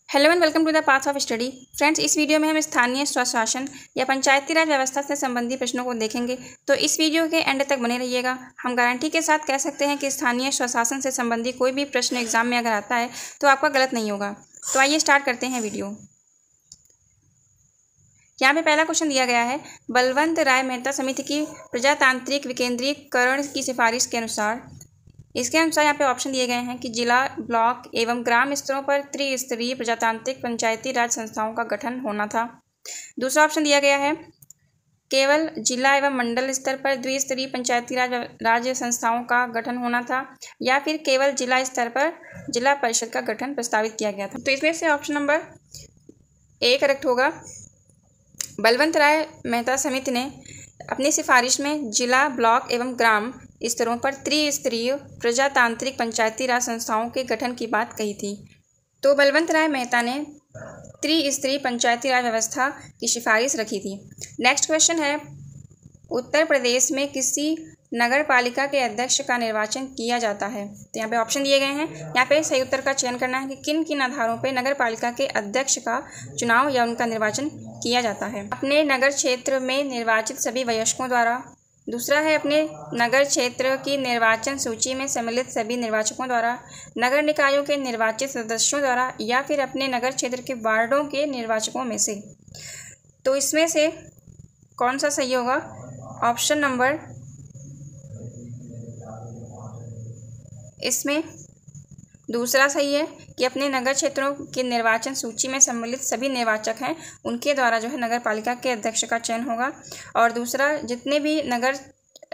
Hello and welcome to the path of study. Friends, इस video में हम स्थानीय स्वशासन या पंचायती राज व्यवस्था से संबंधित प्रश्नों को देखेंगे, तो इस वीडियो के एंड तक बने रहिएगा। हम गारंटी के साथ कह सकते हैं कि स्थानीय स्वशासन से संबंधित कोई भी प्रश्न एग्जाम में अगर आता है तो आपका गलत नहीं होगा। तो आइए स्टार्ट करते हैं वीडियो। यहाँ पे पहला क्वेश्चन दिया गया है, बलवंत राय मेहता समिति की प्रजातांत्रिक विकेंद्रीकरण की सिफारिश के अनुसार। इसके अनुसार यहाँ पे ऑप्शन दिए गए हैं कि जिला, ब्लॉक एवं ग्राम स्तरों पर त्रिस्तरीय प्रजातांत्रिक पंचायती राज संस्थाओं का गठन होना था। दूसरा ऑप्शन दिया गया है, केवल जिला एवं मंडल स्तर पर द्विस्तरीय पंचायती राज संस्थाओं का गठन होना था, या फिर केवल जिला स्तर पर जिला परिषद का गठन प्रस्तावित किया गया था। तो इसमें से ऑप्शन नंबर ए करेक्ट होगा। बलवंत राय मेहता समिति ने अपनी सिफारिश में जिला, ब्लॉक एवं ग्राम स्तरों पर त्रिस्तरीय प्रजातांत्रिक पंचायती राज संस्थाओं के गठन की बात कही थी। तो बलवंत राय मेहता ने त्रिस्तरीय पंचायती राज व्यवस्था की सिफारिश रखी थी। नेक्स्ट क्वेश्चन है, उत्तर प्रदेश में किसी नगर पालिका के अध्यक्ष का निर्वाचन किया जाता है। तो यहाँ पे ऑप्शन दिए गए हैं, यहाँ पे सही उत्तर का चयन करना है कि किन किन आधारों पे नगर पालिका के अध्यक्ष का चुनाव या उनका निर्वाचन किया जाता है। अपने नगर क्षेत्र में निर्वाचित सभी वयस्कों द्वारा। दूसरा है, अपने नगर क्षेत्र की निर्वाचन सूची में सम्मिलित सभी निर्वाचकों द्वारा, नगर निकायों के निर्वाचित सदस्यों द्वारा, या फिर अपने नगर क्षेत्र के वार्डों के निर्वाचकों में से। तो इसमें से कौन सा सही होगा? ऑप्शन नंबर, इसमें दूसरा सही है कि अपने नगर क्षेत्रों की निर्वाचन सूची में सम्मिलित सभी निर्वाचक हैं उनके द्वारा जो है नगर पालिका के अध्यक्ष का चयन होगा। और दूसरा, जितने भी नगर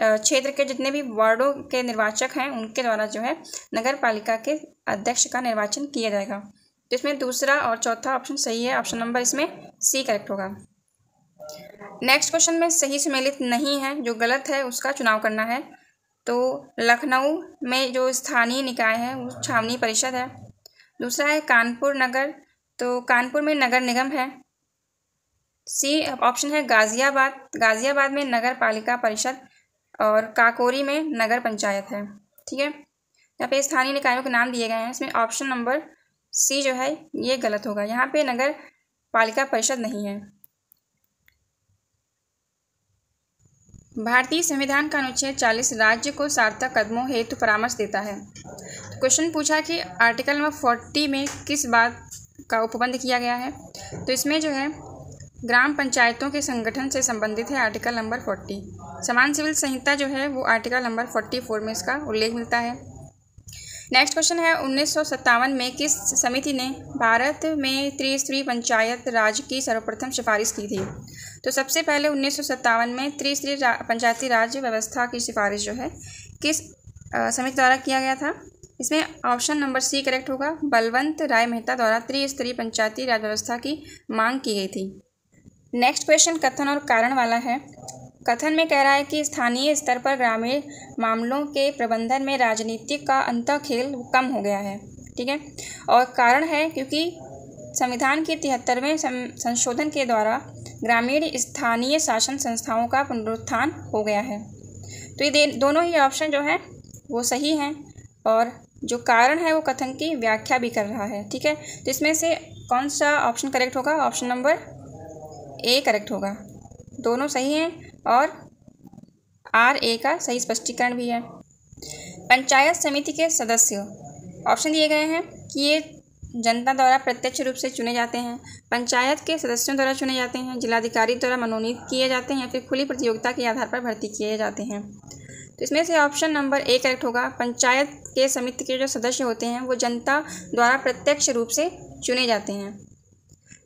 क्षेत्र के जितने भी वार्डों के निर्वाचक हैं उनके द्वारा जो है नगर पालिका के अध्यक्ष का निर्वाचन किया जाएगा। तो इसमें दूसरा और चौथा ऑप्शन सही है। ऑप्शन नंबर इसमें सी करेक्ट होगा। नेक्स्ट क्वेश्चन में सही सम्मिलित नहीं है, जो गलत है उसका चुनाव करना है। तो लखनऊ में जो स्थानीय निकाय है वो छावनी परिषद है। दूसरा है कानपुर नगर, तो कानपुर में नगर निगम है। सी ऑप्शन है गाजियाबाद में नगर पालिका परिषद, और काकोरी में नगर पंचायत है। ठीक है, यहाँ पे स्थानीय निकायों के नाम दिए गए हैं। इसमें ऑप्शन नंबर सी जो है ये गलत होगा, यहाँ पे नगर पालिका परिषद नहीं है। भारतीय संविधान का अनुच्छेद 40 राज्य को सार्थक कदमों हेतु परामर्श देता है। तो क्वेश्चन पूछा कि आर्टिकल नंबर 40 में किस बात का उपबंध किया गया है। तो इसमें जो है ग्राम पंचायतों के संगठन से संबंधित है आर्टिकल नंबर 40। समान सिविल संहिता जो है वो आर्टिकल नंबर 44 में इसका उल्लेख मिलता है। नेक्स्ट क्वेश्चन है, 1957 में किस समिति ने भारत में त्रिस्तरीय पंचायत राज की सर्वप्रथम सिफारिश की थी। तो सबसे पहले 1957 में त्रिस्तरीय पंचायती राज व्यवस्था की सिफारिश जो है किस समिति द्वारा किया गया था। इसमें ऑप्शन नंबर सी करेक्ट होगा। बलवंत राय मेहता द्वारा त्रिस्तरीय पंचायती राज व्यवस्था की मांग की गई थी। नेक्स्ट क्वेश्चन कथन और कारण वाला है। कथन में कह रहा है कि स्थानीय स्तर पर ग्रामीण मामलों के प्रबंधन में राजनीतिक का अंतःखेल कम हो गया है। ठीक है, और कारण है क्योंकि संविधान के 73वें संशोधन के द्वारा ग्रामीण स्थानीय शासन संस्थाओं का पुनरुत्थान हो गया है। तो ये दोनों ही ऑप्शन जो है वो सही हैं, और जो कारण है वो कथन की व्याख्या भी कर रहा है। ठीक है, तो इसमें से कौन सा ऑप्शन करेक्ट होगा? ऑप्शन नंबर ए करेक्ट होगा। दोनों सही हैं और आर ए का सही स्पष्टीकरण भी है। पंचायत समिति के सदस्य ऑप्शन दिए गए हैं कि ये जनता द्वारा प्रत्यक्ष रूप से चुने जाते हैं, पंचायत के सदस्यों द्वारा चुने जाते हैं, जिलाधिकारी द्वारा मनोनीत किए जाते हैं, या फिर खुली प्रतियोगिता के आधार पर भर्ती किए जाते हैं। तो इसमें से ऑप्शन नंबर ए करेक्ट होगा। पंचायत के समिति के जो सदस्य होते हैं वो जनता द्वारा प्रत्यक्ष रूप से चुने जाते हैं।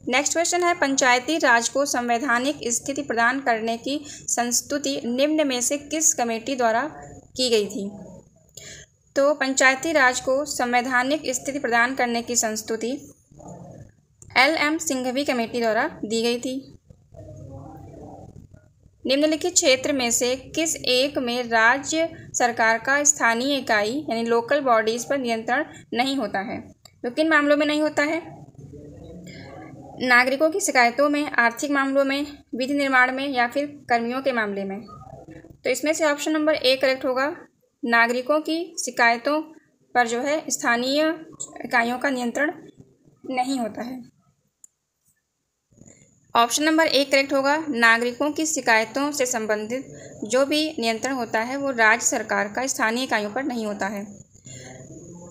नेक्स्ट क्वेश्चन है, पंचायती राज को संवैधानिक स्थिति प्रदान करने की संस्तुति निम्न में से किस कमेटी द्वारा की गई थी। तो पंचायती राज को संवैधानिक स्थिति प्रदान करने की संस्तुति LM सिंघवी कमेटी द्वारा दी गई थी। निम्नलिखित क्षेत्र में से किस एक में राज्य सरकार का स्थानीय इकाई यानी लोकल बॉडीज पर नियंत्रण नहीं होता है। तो किन मामलों में नहीं होता है? नागरिकों की शिकायतों में, आर्थिक मामलों में, विधि निर्माण में, या फिर कर्मियों के मामले में। तो इसमें से ऑप्शन नंबर ए करेक्ट होगा। नागरिकों की शिकायतों पर जो है स्थानीय इकाइयों का नियंत्रण नहीं होता है। ऑप्शन नंबर 1 करेक्ट होगा। नागरिकों की शिकायतों से संबंधित जो भी नियंत्रण होता है वो राज्य सरकार का स्थानीय इकाइयों पर नहीं होता है।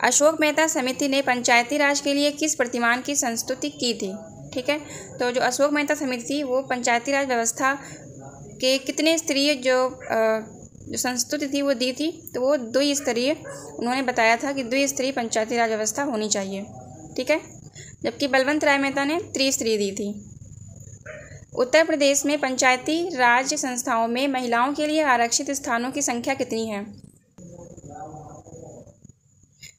अशोक मेहता समिति ने पंचायती राज के लिए किस प्रतिमान की संस्तुति की थी? ठीक है, तो जो अशोक मेहता समिति थी वो पंचायती राज व्यवस्था के कितने स्तरीय जो संस्तुति थी वो दी थी, तो वो द्विस्तरीय उन्होंने बताया था कि द्विस्तरीय पंचायती राज व्यवस्था होनी चाहिए। ठीक है, जबकि बलवंत राय मेहता ने त्रिस्तरीय दी थी। उत्तर प्रदेश में पंचायती राज संस्थाओं में महिलाओं के लिए आरक्षित स्थानों की संख्या कितनी है?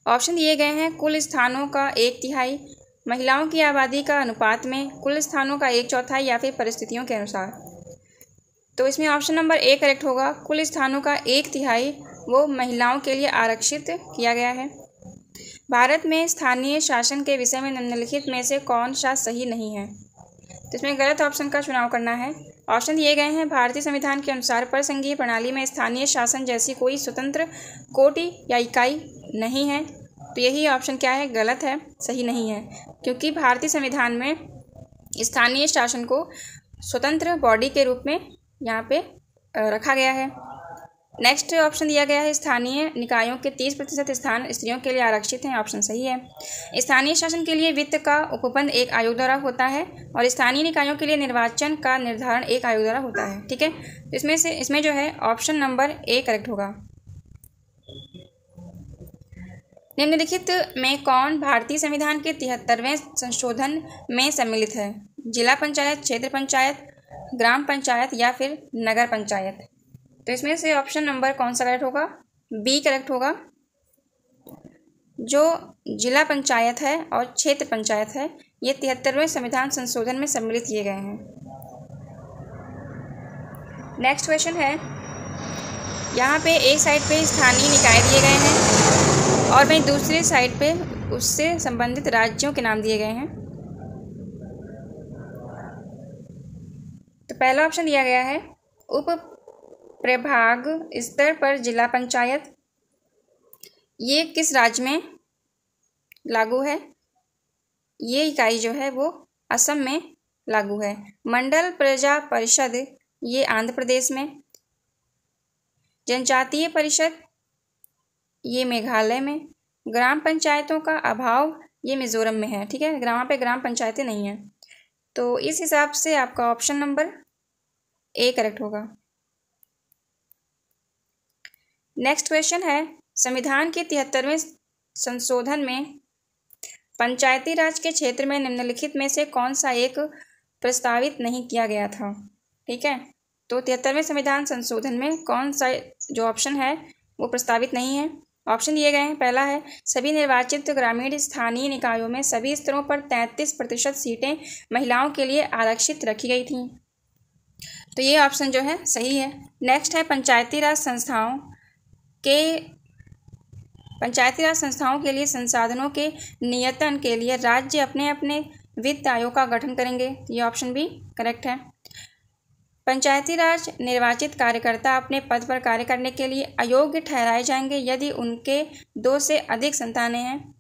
ऑप्शन दिए गए हैं कुल स्थानों का 1/3, महिलाओं की आबादी का अनुपात में, कुल स्थानों का 1/4 या फिर परिस्थितियों के अनुसार। तो इसमें ऑप्शन नंबर 1 करेक्ट होगा। कुल स्थानों का 1/3 वो महिलाओं के लिए आरक्षित किया गया है। भारत में स्थानीय शासन के विषय में निम्नलिखित में से कौन सा सही नहीं है? तो इसमें गलत ऑप्शन का चुनाव करना है। ऑप्शन दिए गए हैं भारतीय संविधान के अनुसार परसंघीय प्रणाली में स्थानीय शासन जैसी कोई स्वतंत्र कोटि या इकाई नहीं है। तो यही ऑप्शन क्या है? गलत है, सही नहीं है, क्योंकि भारतीय संविधान में स्थानीय शासन को स्वतंत्र बॉडी के रूप में यहाँ पे रखा गया है। नेक्स्ट ऑप्शन दिया गया है स्थानीय निकायों के 30% स्थान स्त्रियों के लिए आरक्षित हैं। ऑप्शन सही है। स्थानीय शासन के लिए वित्त का उपबंध एक आयोग द्वारा होता है और स्थानीय निकायों के लिए निर्वाचन का निर्धारण एक आयोग द्वारा होता है। ठीक है, तो इसमें जो है ऑप्शन नंबर 1 करेक्ट होगा। निम्नलिखित में कौन भारतीय संविधान के 73वें संशोधन में सम्मिलित है? जिला पंचायत, क्षेत्र पंचायत, ग्राम पंचायत या फिर नगर पंचायत? तो इसमें से ऑप्शन नंबर कौन सा करेक्ट होगा? बी करेक्ट होगा। जो जिला पंचायत है और क्षेत्र पंचायत है ये 73वें संविधान संशोधन में सम्मिलित किए गए हैं। नेक्स्ट क्वेश्चन है, यहाँ पे एक साइड पे स्थानीय निकाय दिए गए हैं और वहीं दूसरी साइड पे उससे संबंधित राज्यों के नाम दिए गए हैं। तो पहला ऑप्शन दिया गया है उप प्रभाग स्तर पर जिला पंचायत। ये किस राज्य में लागू है? ये इकाई जो है वो असम में लागू है। मंडल प्रजा परिषद ये आंध्र प्रदेश में, जनजातीय परिषद ये मेघालय में, ग्राम पंचायतों का अभाव ये मिजोरम में है। ठीक है, वहाँ पे ग्राम पंचायतें नहीं हैं। तो इस हिसाब से आपका ऑप्शन नंबर ए करेक्ट होगा। नेक्स्ट क्वेश्चन है, संविधान के 73वें संशोधन में पंचायती राज के क्षेत्र में निम्नलिखित में से कौन सा एक प्रस्तावित नहीं किया गया था? ठीक है, तो 73वें संविधान संशोधन में कौन सा जो ऑप्शन है वो प्रस्तावित नहीं है? ऑप्शन दिए गए हैं। पहला है सभी निर्वाचित ग्रामीण स्थानीय निकायों में सभी स्तरों पर 33% सीटें महिलाओं के लिए आरक्षित रखी गई थीं। तो ये ऑप्शन जो है सही है। नेक्स्ट है पंचायती राज संस्थाओं के लिए संसाधनों के नियंत्रण के लिए राज्य अपने अपने वित्त आयोग का गठन करेंगे। ये ऑप्शन भी करेक्ट है। पंचायती राज निर्वाचित कार्यकर्ता अपने पद पर कार्य करने के लिए अयोग्य ठहराए जाएंगे यदि उनके 2 से अधिक संतानें हैं।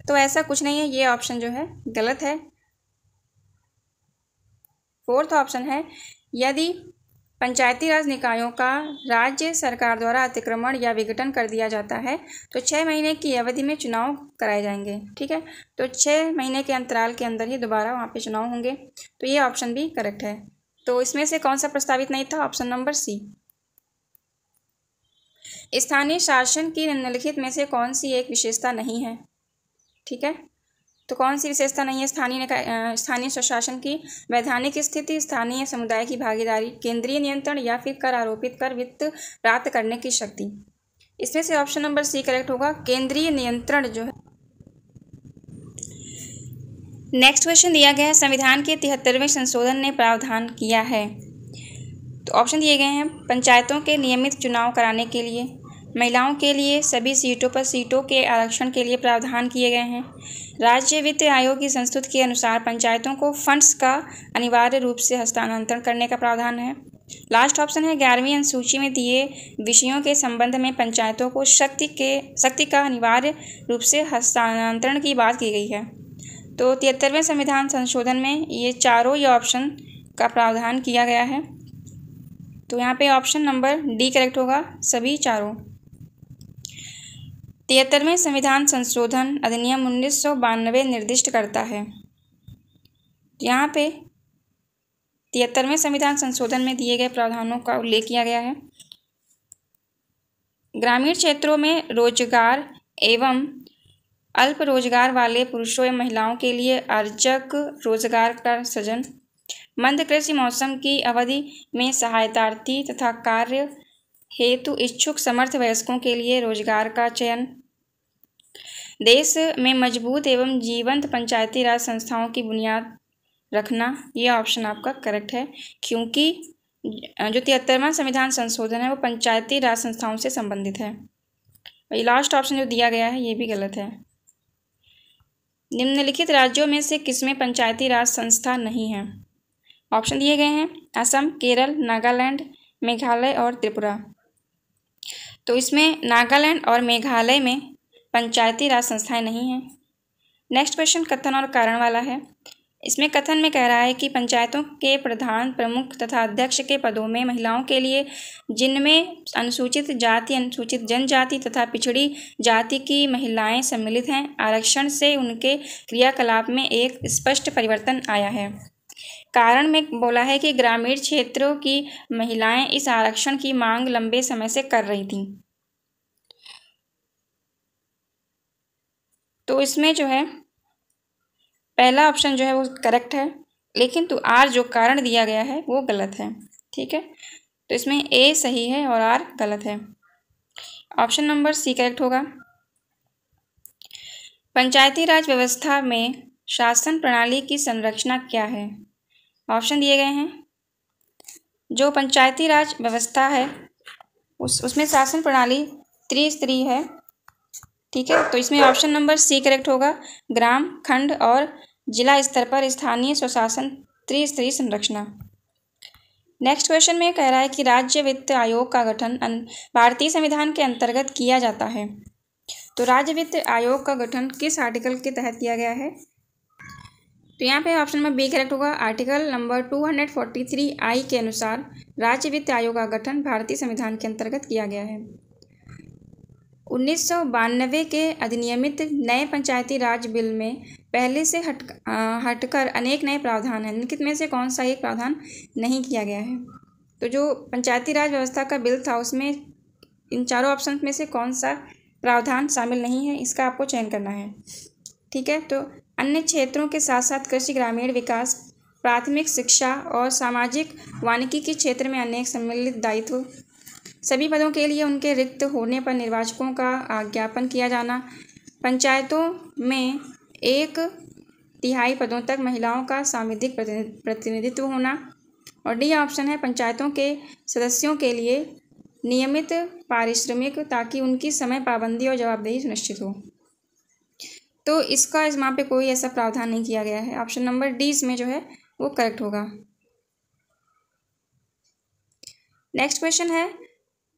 तो ऐसा कुछ नहीं है, ये ऑप्शन जो है गलत है। फोर्थ ऑप्शन है यदि पंचायती राज निकायों का राज्य सरकार द्वारा अतिक्रमण या विघटन कर दिया जाता है तो 6 महीने की अवधि में चुनाव कराए जाएंगे। ठीक है, तो 6 महीने के अंतराल के अंदर ही दोबारा वहाँ पे चुनाव होंगे। तो ये ऑप्शन भी करेक्ट है। तो इसमें से कौन सा प्रस्तावित नहीं था? Option number C. स्थानीय शासन की निम्नलिखित में से कौन सी एक विशेषता नहीं है? ठीक है, तो कौन सी विशेषता नहीं है स्थानीय स्वशासन की? वैधानिक स्थिति, स्थानीय समुदाय की भागीदारी, केंद्रीय नियंत्रण या फिर कर आरोपित कर वित्त प्राप्त करने की शक्ति? इसमें से ऑप्शन नंबर सी करेक्ट होगा, केंद्रीय नियंत्रण जो है। नेक्स्ट क्वेश्चन दिया गया है, संविधान के 73वें संशोधन ने प्रावधान किया है। तो ऑप्शन दिए गए हैं पंचायतों के नियमित चुनाव कराने के लिए, महिलाओं के लिए सभी सीटों पर सीटों के आरक्षण के लिए प्रावधान किए गए हैं, राज्य वित्त आयोग की संस्तुति के अनुसार पंचायतों को फंड्स का अनिवार्य रूप से हस्तांतरण करने का प्रावधान है। लास्ट ऑप्शन है 11वीं अनुसूची में दिए विषयों के संबंध में पंचायतों को शक्ति का अनिवार्य रूप से हस्तांतरण की बात की गई है। तो 73वें संविधान संशोधन में ये चारों ये ऑप्शन का प्रावधान किया गया है। तो यहाँ पे ऑप्शन नंबर डी करेक्ट होगा, सभी चारों। 73वें संविधान संशोधन अधिनियम 1992 निर्दिष्ट करता है। यहाँ पे 73वें संविधान संशोधन में दिए गए प्रावधानों का उल्लेख किया गया है। ग्रामीण क्षेत्रों में रोजगार एवं अल्प रोजगार वाले पुरुषों एवं महिलाओं के लिए अर्जक रोजगार का सृजन, मंद कृषि मौसम की अवधि में सहायतार्थी तथा कार्य हेतु इच्छुक समर्थ वयस्कों के लिए रोजगार का चयन, देश में मजबूत एवं जीवंत पंचायती राज संस्थाओं की बुनियाद रखना, ये ऑप्शन आपका करेक्ट है, क्योंकि जो 73वां संविधान संशोधन है वो पंचायती राज संस्थाओं से संबंधित है। ये लास्ट ऑप्शन जो दिया गया है ये भी गलत है। निम्नलिखित राज्यों में से किसमें पंचायती राज संस्था नहीं है? ऑप्शन दिए गए हैं असम, केरल, नागालैंड, मेघालय और त्रिपुरा। तो इसमें नागालैंड और मेघालय में पंचायती राज संस्थाएं नहीं हैं। नेक्स्ट क्वेश्चन कथन और कारण वाला है। इसमें कथन में कह रहा है कि पंचायतों के प्रधान, प्रमुख तथा अध्यक्ष के पदों में महिलाओं के लिए जिनमें अनुसूचित जाति, अनुसूचित जनजाति तथा पिछड़ी जाति की महिलाएं सम्मिलित हैं, आरक्षण से उनके क्रियाकलाप में एक स्पष्ट परिवर्तन आया है। कारण में बोला है कि ग्रामीण क्षेत्रों की महिलाएं इस आरक्षण की मांग लंबे समय से कर रही थीं। तो इसमें जो है पहला ऑप्शन जो है वो करेक्ट है, लेकिन तो आर जो कारण दिया गया है वो गलत है। ठीक है, तो इसमें ए सही है और आर गलत है। ऑप्शन नंबर सी करेक्ट होगा। पंचायती राज व्यवस्था में शासन प्रणाली की संरचना क्या है? ऑप्शन दिए गए हैं। जो पंचायती राज व्यवस्था है उसमें शासन प्रणाली त्रिस्तरीय है। ठीक है, तो इसमें ऑप्शन नंबर सी करेक्ट होगा। ग्राम, खंड और जिला स्तर पर स्थानीय स्वशासन त्रिस्तरीय संरचना। नेक्स्ट क्वेश्चन में कह रहा है कि राज्य वित्त आयोग का गठन भारतीय संविधान के अंतर्गत किया जाता है। तो राज्य वित्त आयोग का गठन किस आर्टिकल के तहत किया गया है? तो यहाँ पे ऑप्शन नंबर बी करेक्ट होगा। आर्टिकल नंबर 243(i) के अनुसार राज्य वित्त आयोग का गठन भारतीय संविधान के अंतर्गत किया गया है। 1992 के अधिनियमित नए पंचायती राज बिल में पहले से हटकर अनेक नए प्रावधान हैं। निम्नलिखित में से कौन सा एक प्रावधान नहीं किया गया है? तो जो पंचायती राज व्यवस्था का बिल था उसमें इन चारों ऑप्शन में से कौन सा प्रावधान शामिल नहीं है, इसका आपको चयन करना है। ठीक है, तो अन्य क्षेत्रों के साथ साथ कृषि, ग्रामीण विकास, प्राथमिक शिक्षा और सामाजिक वानिकी के क्षेत्र में अनेक सम्मिलित दायित्व, सभी पदों के लिए उनके रिक्त होने पर निर्वाचकों का ज्ञापन किया जाना, पंचायतों में 1/3 पदों तक महिलाओं का सांविधिक प्रतिनिधित्व होना, और डी ऑप्शन है पंचायतों के सदस्यों के लिए नियमित पारिश्रमिक ताकि उनकी समय पाबंदी और जवाबदेही सुनिश्चित हो। तो इसका वहाँ पे कोई ऐसा प्रावधान नहीं किया गया है। ऑप्शन नंबर डी इसमें जो है वो करेक्ट होगा। नेक्स्ट क्वेश्चन है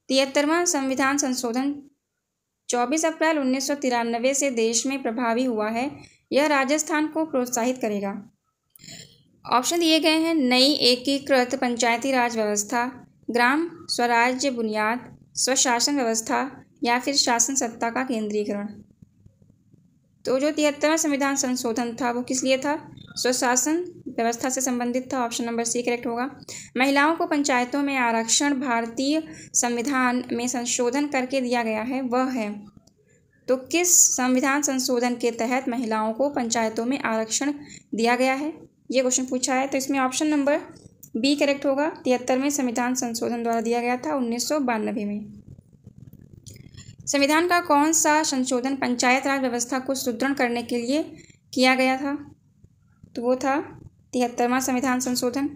73वां संविधान संशोधन 24 अप्रैल 1993 से देश में प्रभावी हुआ है। यह राजस्थान को प्रोत्साहित करेगा। ऑप्शन दिए गए हैं नई एकीकृत पंचायती राज व्यवस्था, ग्राम स्वराज्य बुनियाद, स्वशासन व्यवस्था या फिर शासन सत्ता का केंद्रीकरण। तो जो 73वां संविधान संशोधन था वो किस लिए था? स्वशासन व्यवस्था से संबंधित था। ऑप्शन नंबर सी करेक्ट होगा। महिलाओं को पंचायतों में आरक्षण भारतीय संविधान में संशोधन करके दिया गया है, वह है। तो किस संविधान संशोधन के तहत महिलाओं को पंचायतों में आरक्षण दिया गया है, ये क्वेश्चन पूछा है। तो इसमें ऑप्शन नंबर बी करेक्ट होगा। 73वें संविधान संशोधन द्वारा दिया गया था 1992 में। संविधान का कौन सा संशोधन पंचायत राज व्यवस्था को सुदृढ़ करने के लिए किया गया था? तो वो था 73वां संविधान संशोधन।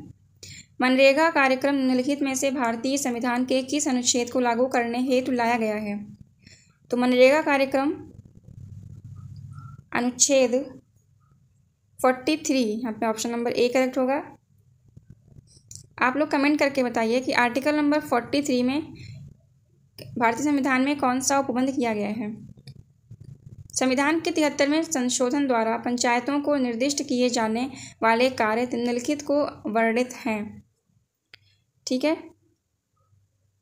मनरेगा कार्यक्रम निम्नलिखित में से भारतीय संविधान के किस अनुच्छेद को लागू करने हेतु लाया गया है? तो मनरेगा कार्यक्रम अनुच्छेद 43, यहाँ पे ऑप्शन नंबर ए करेक्ट होगा। आप लोग कमेंट करके बताइए कि आर्टिकल नंबर 43 में भारतीय संविधान में कौन सा उपबंध किया गया है। संविधान के 73वें संशोधन द्वारा पंचायतों को निर्दिष्ट किए जाने वाले कार्य निम्नलिखित को वर्णित हैं। ठीक है,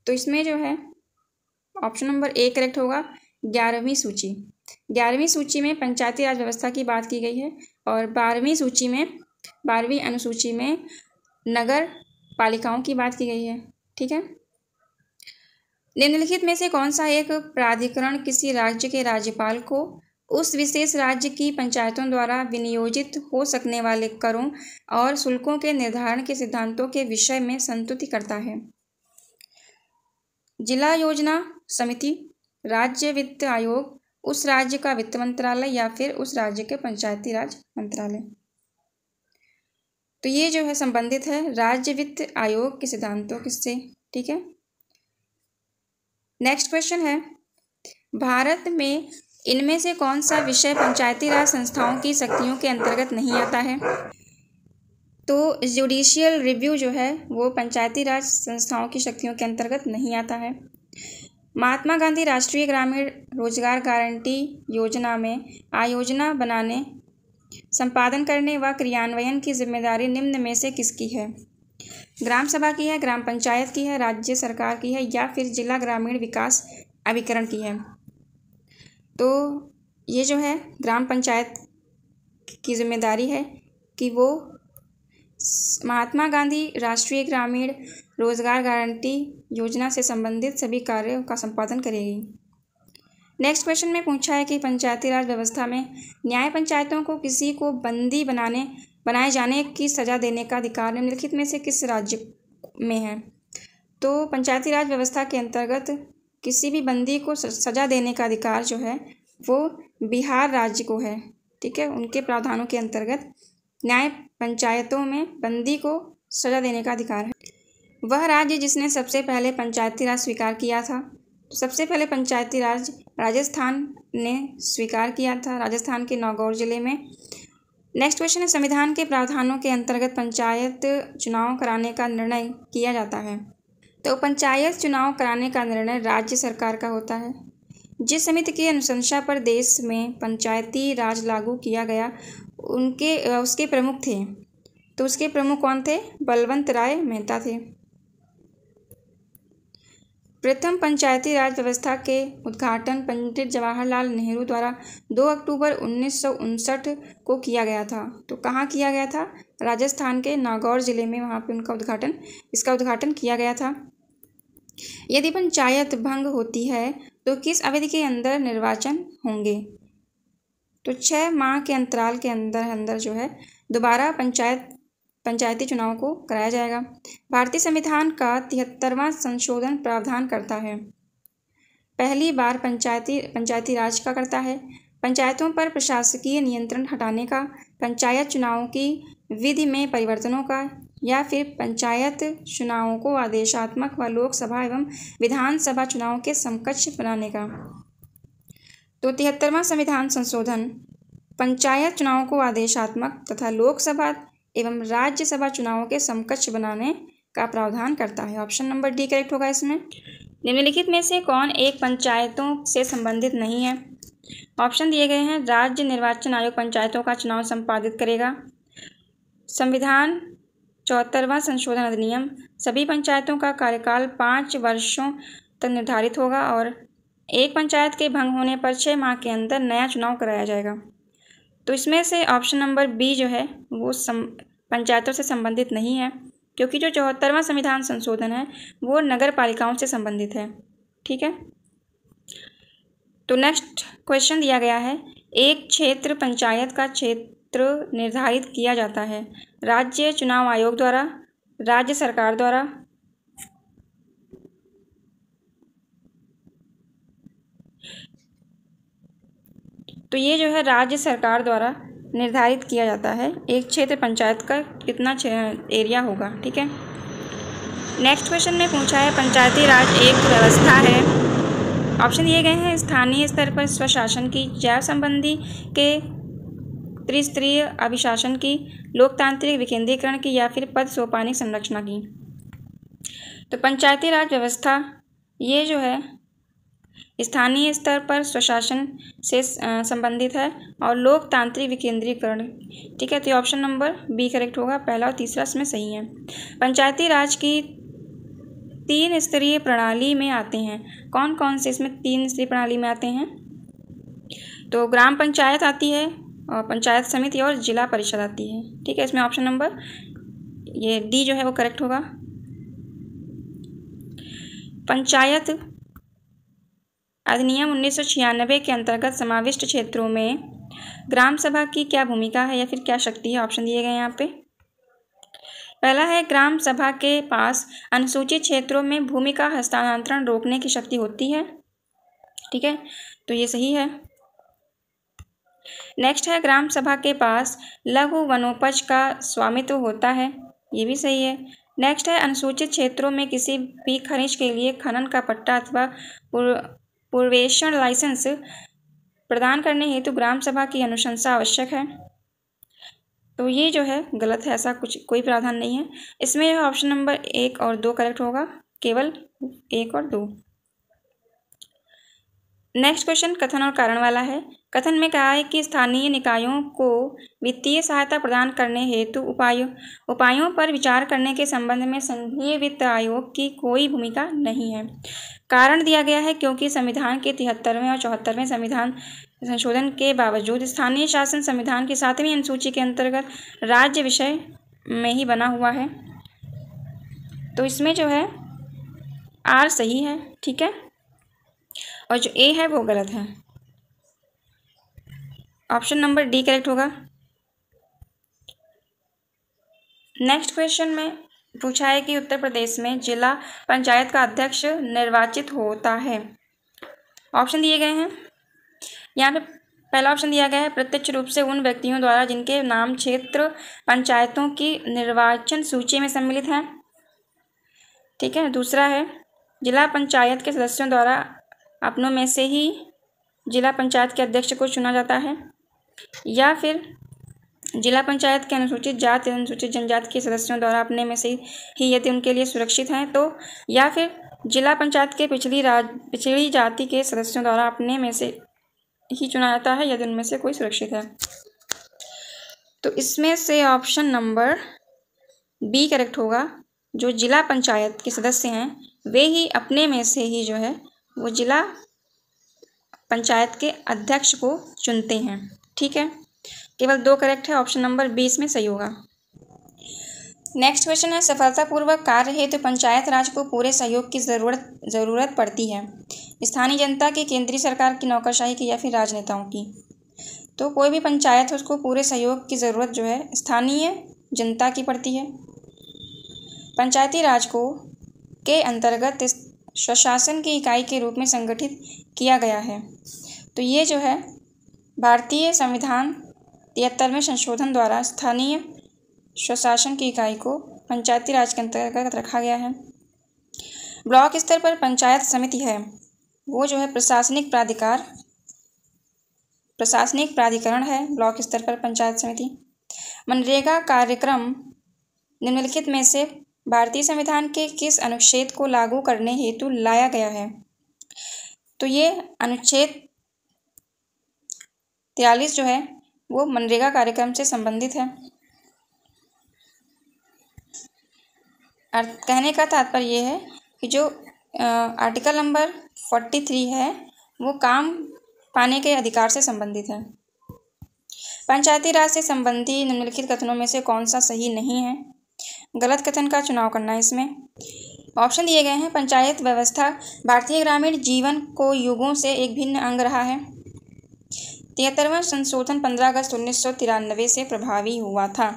तो इसमें जो है ऑप्शन नंबर ए करेक्ट होगा। 11वीं सूची, 11वीं सूची में पंचायती राज व्यवस्था की बात की गई है और 12वीं अनुसूची में नगर पालिकाओं की बात की गई है। ठीक है, निम्नलिखित में से कौन सा एक प्राधिकरण किसी राज्य के राज्यपाल को उस विशेष राज्य की पंचायतों द्वारा विनियोजित हो सकने वाले करों और शुल्कों के निर्धारण के सिद्धांतों के विषय में संतुष्टि करता है? जिला योजना समिति, राज्य वित्त आयोग, उस राज्य का वित्त मंत्रालय या फिर उस राज्य के पंचायती राज मंत्रालय। तो ये जो है संबंधित है राज्य वित्त आयोग के सिद्धांतों किससे। ठीक है, नेक्स्ट क्वेश्चन है, भारत में इनमें से कौन सा विषय पंचायती राज संस्थाओं की शक्तियों के अंतर्गत नहीं आता है? तो जुडिशियल रिव्यू जो है वो पंचायती राज संस्थाओं की शक्तियों के अंतर्गत नहीं आता है। महात्मा गांधी राष्ट्रीय ग्रामीण रोजगार गारंटी योजना में आयोजना बनाने, संपादन करने व क्रियान्वयन की जिम्मेदारी निम्न में से किसकी है? ग्राम सभा की है, ग्राम पंचायत की है, राज्य सरकार की है या फिर जिला ग्रामीण विकास अभिकरण की है? तो ये जो है ग्राम पंचायत की जिम्मेदारी है कि वो महात्मा गांधी राष्ट्रीय ग्रामीण रोजगार गारंटी योजना से संबंधित सभी कार्यों का संपादन करेगी। नेक्स्ट क्वेश्चन में पूछा है कि पंचायती राज व्यवस्था में न्याय पंचायतों को किसी को बंदी बनाए जाने की सजा देने का अधिकार निम्नलिखित में से किस राज्य में है? तो पंचायती राज व्यवस्था के अंतर्गत किसी भी बंदी को सजा देने का अधिकार जो है वो बिहार राज्य को है। ठीक है, उनके प्रावधानों के अंतर्गत न्याय पंचायतों में बंदी को सजा देने का अधिकार है। वह राज्य जिसने सबसे पहले पंचायती राज स्वीकार किया था, सबसे पहले पंचायती राज राजस्थान ने स्वीकार किया था, राजस्थान के नागौर जिले में। नेक्स्ट क्वेश्चन है, संविधान के प्रावधानों के अंतर्गत पंचायत चुनाव कराने का निर्णय किया जाता है? तो पंचायत चुनाव कराने का निर्णय राज्य सरकार का होता है। जिस समिति की अनुशंसा पर देश में पंचायती राज लागू किया गया उसके प्रमुख थे, तो उसके प्रमुख कौन थे? बलवंत राय मेहता थे। प्रथम पंचायती राज व्यवस्था के उद्घाटन पंडित जवाहरलाल नेहरू द्वारा 2 अक्टूबर 1959 को किया गया था। तो कहाँ किया गया था? राजस्थान के नागौर जिले में, वहाँ पे इसका उद्घाटन किया गया था। यदि पंचायत भंग होती है तो किस अवधि के अंदर निर्वाचन होंगे? तो 6 माह के अंतराल के अंदर जो है दोबारा पंचायती चुनाव को कराया जाएगा। भारतीय संविधान का 73वां संशोधन प्रावधान करता है, पहली बार पंचायती राज का करता है, पंचायतों पर प्रशासकीय नियंत्रण हटाने का, पंचायत चुनावों की विधि में परिवर्तनों का, या फिर पंचायत चुनावों को आदेशात्मक व लोकसभा एवं विधानसभा चुनाव के समकक्ष बनाने का। तो 73वां संविधान संशोधन पंचायत चुनावों को आदेशात्मक तथा लोकसभा एवं राज्यसभा चुनावों के समकक्ष बनाने का प्रावधान करता है। ऑप्शन नंबर डी करेक्ट होगा इसमें। निम्नलिखित में से कौन एक पंचायतों से संबंधित नहीं है? ऑप्शन दिए गए हैं, राज्य निर्वाचन आयोग पंचायतों का चुनाव संपादित करेगा, संविधान 74वां संशोधन अधिनियम सभी पंचायतों का कार्यकाल 5 वर्षों तक निर्धारित होगा और एक पंचायत के भंग होने पर 6 माह के अंदर नया चुनाव कराया जाएगा। तो इसमें से ऑप्शन नंबर बी जो है वो पंचायतों से संबंधित नहीं है, क्योंकि जो 74वां संविधान संशोधन है वो नगर पालिकाओं से संबंधित है। ठीक है, तो नेक्स्ट क्वेश्चन दिया गया है, एक क्षेत्र पंचायत का क्षेत्र निर्धारित किया जाता है राज्य चुनाव आयोग द्वारा, राज्य सरकार द्वारा, तो ये जो है राज्य सरकार द्वारा निर्धारित किया जाता है एक क्षेत्र पंचायत का कितना एरिया होगा। ठीक है, नेक्स्ट क्वेश्चन में पूछा है, पंचायती राज एक व्यवस्था है। ऑप्शन दिए गए हैं, स्थानीय स्तर पर स्वशासन की, जैव संबंधी के, त्रिस्तरीय अभिशासन की, लोकतांत्रिक विकेंद्रीकरण की, या फिर पद सोपानिक संरचना की। तो पंचायती राज व्यवस्था ये जो है स्थानीय स्तर पर स्वशासन से संबंधित है और लोकतांत्रिक विकेंद्रीकरण। ठीक है, तो ऑप्शन नंबर बी करेक्ट होगा, पहला और तीसरा इसमें सही है। पंचायती राज की 3 स्तरीय प्रणाली में आते हैं, कौन कौन से इसमें 3 स्तरीय प्रणाली में आते हैं? तो ग्राम पंचायत आती है और पंचायत समिति और जिला परिषद आती है। ठीक है, इसमें ऑप्शन नंबर ये डी जो है वो करेक्ट होगा। पंचायत अधिनियम 1996 के अंतर्गत समाविष्ट क्षेत्रों में ग्राम सभा की क्या भूमिका है या फिर क्या शक्ति है? ऑप्शन दिए गए हैं यहाँ पे। पहला है ग्राम सभा के पास अनुसूचित क्षेत्रों में भूमि का हस्तांतरण रोकने की शक्ति होती है। ठीक है, तो ये सही है। नेक्स्ट है ग्राम सभा के पास लघु वनोपज का स्वामित्व होता है, ये भी सही है। नेक्स्ट है अनुसूचित क्षेत्रों में किसी भी खनिज के लिए खनन का पट्टा अथवा पूर्वेक्षण लाइसेंस प्रदान करने हेतु ग्राम सभा की अनुशंसा आवश्यक है। तो ये जो है गलत है, ऐसा कुछ कोई प्रावधान नहीं है। इसमें ऑप्शन नंबर 1 और 2 करेक्ट होगा, केवल 1 और 2। नेक्स्ट क्वेश्चन कथन और कारण वाला है। कथन में कहा है कि स्थानीय निकायों को वित्तीय सहायता प्रदान करने हेतु उपायों पर विचार करने के संबंध में संघीय वित्त आयोग की कोई भूमिका नहीं है। कारण दिया गया है क्योंकि संविधान के 73वें और 74वें संविधान संशोधन के बावजूद स्थानीय शासन संविधान की 7वीं अनुसूची के अंतर्गत राज्य विषय में ही बना हुआ है। तो इसमें जो है आर सही है। ठीक है, और जो ए है वो गलत है। ऑप्शन नंबर डी करेक्ट होगा। नेक्स्ट क्वेश्चन में पूछा है कि उत्तर प्रदेश में जिला पंचायत का अध्यक्ष निर्वाचित होता है। ऑप्शन दिए गए हैं यहाँ पे। पहला ऑप्शन दिया गया है प्रत्यक्ष रूप से उन व्यक्तियों द्वारा जिनके नाम क्षेत्र पंचायतों की निर्वाचन सूची में सम्मिलित हैं। ठीक है, दूसरा है जिला पंचायत के सदस्यों द्वारा अपनों में से ही जिला पंचायत के अध्यक्ष को चुना जाता है, या फिर जिला पंचायत के अनुसूचित जाति अनुसूचित जनजाति के सदस्यों द्वारा अपने में से ही यदि उनके लिए सुरक्षित हैं तो, या फिर जिला पंचायत के पिछड़ी जाति के सदस्यों द्वारा अपने में से ही चुना जाता है यदि उनमें से कोई सुरक्षित है। तो इसमें से ऑप्शन नंबर बी करेक्ट होगा। जो जिला पंचायत के सदस्य हैं वे ही अपने में से ही जो है वो जिला पंचायत के अध्यक्ष को चुनते हैं। ठीक है, केवल 2 करेक्ट है, ऑप्शन नंबर 20 में सही होगा। नेक्स्ट क्वेश्चन है सफलतापूर्वक कार्य हेतु पंचायत राज को पूरे सहयोग की ज़रूरत पड़ती है। स्थानीय जनता की, केंद्रीय सरकार की, नौकरशाही की या फिर राजनेताओं की? तो कोई भी पंचायत है उसको पूरे सहयोग की ज़रूरत जो है स्थानीय जनता की पड़ती है। पंचायती राज को के अंतर्गत स्वशासन की इकाई के रूप में संगठित किया गया है। तो ये जो है भारतीय संविधान 73वें संशोधन द्वारा स्थानीय स्वशासन की इकाई को पंचायती राज के अंतर्गत रखा गया है। ब्लॉक स्तर पर पंचायत समिति है वो जो है प्रशासनिक प्राधिकरण है ब्लॉक स्तर पर पंचायत समिति। मनरेगा कार्यक्रम निम्नलिखित में से भारतीय संविधान के किस अनुच्छेद को लागू करने हेतु लाया गया है? तो ये अनुच्छेद 43 जो है वो मनरेगा कार्यक्रम से संबंधित है। कहने का तात्पर्य ये है कि जो आर्टिकल नंबर 43 है वो काम पाने के अधिकार से संबंधित है। पंचायती राज से संबंधी निम्नलिखित कथनों में से कौन सा सही नहीं है? गलत कथन का चुनाव करना है इसमें। ऑप्शन दिए गए हैं पंचायत व्यवस्था भारतीय ग्रामीण जीवन को युगों से एक भिन्न अंग रहा है। 73वां संशोधन 15 अगस्त 1993 से प्रभावी हुआ था।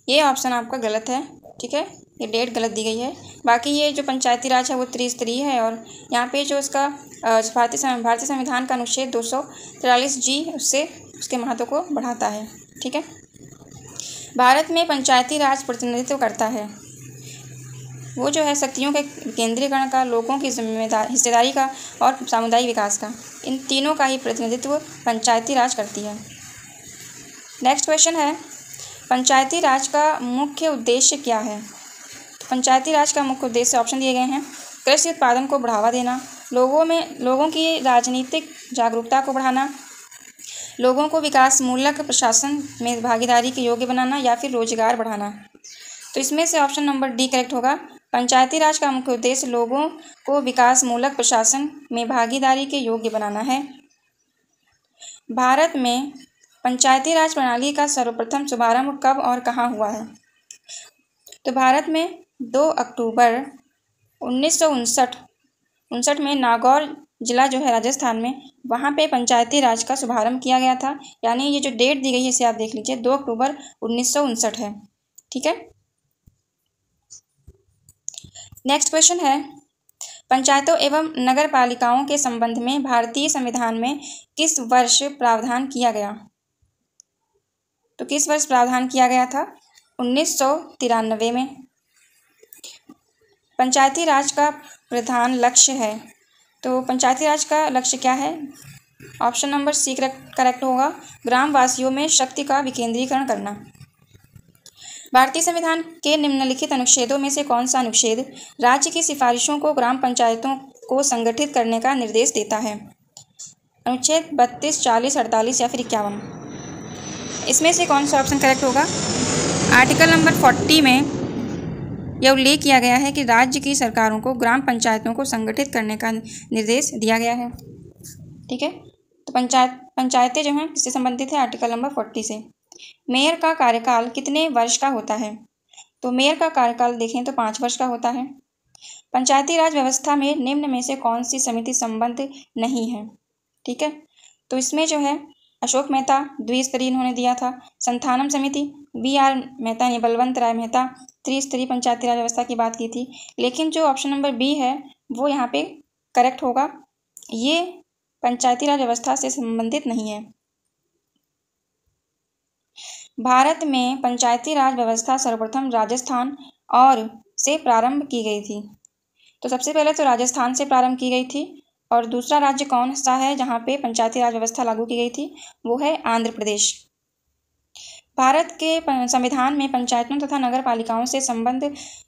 ये ऑप्शन आपका गलत है। ठीक है, ये डेट गलत दी गई है। बाकी ये जो पंचायती राज है वो त्रिस्तरीय है और यहाँ पे जो इसका भारतीय संविधान का अनुच्छेद 243G उससे उसके महत्व को बढ़ाता है। ठीक है, भारत में पंचायती राज प्रतिनिधित्व करता है वो जो है शक्तियों के केंद्रीकरण का, लोगों की हिस्सेदारी का और सामुदायिक विकास का, इन तीनों का ही प्रतिनिधित्व पंचायती राज करती है। नेक्स्ट क्वेश्चन है पंचायती राज का मुख्य उद्देश्य क्या है? पंचायती राज का मुख्य उद्देश्य ऑप्शन दिए गए हैं कृषि उत्पादन को बढ़ावा देना, लोगों की राजनीतिक जागरूकता को बढ़ाना, लोगों को विकासमूलक प्रशासन में भागीदारी के योग्य बनाना, या फिर रोजगार बढ़ाना। तो इसमें से ऑप्शन नंबर डी करेक्ट होगा। पंचायती राज का मुख्य उद्देश्य लोगों को विकासमूलक प्रशासन में भागीदारी के योग्य बनाना है। भारत में पंचायती राज प्रणाली का सर्वप्रथम शुभारंभ कब और कहाँ हुआ है? तो भारत में 2 अक्टूबर 1959 में नागौर जिला जो है राजस्थान में, वहाँ पे पंचायती राज का शुभारंभ किया गया था। यानी ये जो डेट दी गई है इसे आप देख लीजिए, 2 अक्टूबर 1959 है। ठीक है। नेक्स्ट क्वेश्चन है, पंचायतों एवं नगर पालिकाओं के संबंध में भारतीय संविधान में किस वर्ष प्रावधान किया गया? तो किस वर्ष प्रावधान किया गया था? 1993 में। पंचायती राज का प्रधान लक्ष्य है, तो पंचायती राज का लक्ष्य क्या है? ऑप्शन नंबर सी करेक्ट होगा, ग्रामवासियों में शक्ति का विकेंद्रीकरण करना। भारतीय संविधान के निम्नलिखित अनुच्छेदों में से कौन सा अनुच्छेद राज्य की सिफारिशों को ग्राम पंचायतों को संगठित करने का निर्देश देता है? अनुच्छेद 32, 40, 48 या फिर 51? इसमें से कौन सा ऑप्शन करेक्ट होगा? आर्टिकल नंबर 40 में यह उल्लेख किया गया है कि राज्य की सरकारों को ग्राम पंचायतों को संगठित करने का निर्देश दिया गया है। ठीक है। तो पंचायतें जो हैं किससे संबंधित है? आर्टिकल नंबर 40 से। मेयर का कार्यकाल कितने वर्ष का होता है? तो मेयर का कार्यकाल देखें तो 5 वर्ष का होता है। पंचायती राज व्यवस्था में निम्न में से कौन सी समिति संबद्ध नहीं है? ठीक है। तो इसमें जो है अशोक मेहता द्विस्तरीय इन्होंने दिया था, संथानम समिति, BR मेहता ने बलवंत राय मेहता त्रिस्तरीय पंचायती राज व्यवस्था की बात की थी। लेकिन जो ऑप्शन नंबर बी है वो यहाँ पे करेक्ट होगा, ये पंचायती राज व्यवस्था से संबंधित नहीं है। भारत में पंचायती राज व्यवस्था सर्वप्रथम राजस्थान और से प्रारंभ की गई थी। तो सबसे पहले तो राजस्थान से प्रारंभ की गई थी, और दूसरा राज्य कौन सा है जहाँ पे पंचायती राज व्यवस्था लागू की गई थी? वो है आंध्र प्रदेश। भारत के संविधान में पंचायतों तथा नगर पालिकाओं से संबंध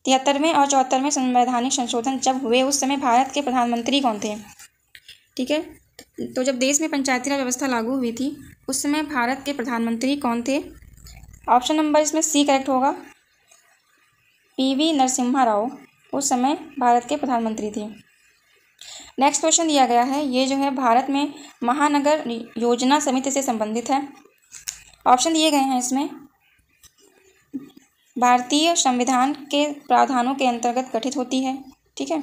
73वें और 74वें संवैधानिक संशोधन जब हुए उस समय भारत के प्रधानमंत्री कौन थे? ठीक है। तो जब देश में पंचायती राज व्यवस्था लागू हुई थी उस समय भारत के प्रधानमंत्री कौन थे? ऑप्शन नंबर इसमें सी करेक्ट होगा, PV नरसिम्हा राव उस समय भारत के प्रधानमंत्री थे। नेक्स्ट क्वेश्चन दिया गया है, ये जो है भारत में महानगर योजना समिति से संबंधित है। ऑप्शन दिए गए हैं इसमें, भारतीय संविधान के प्रावधानों के अंतर्गत गठित होती है। ठीक है।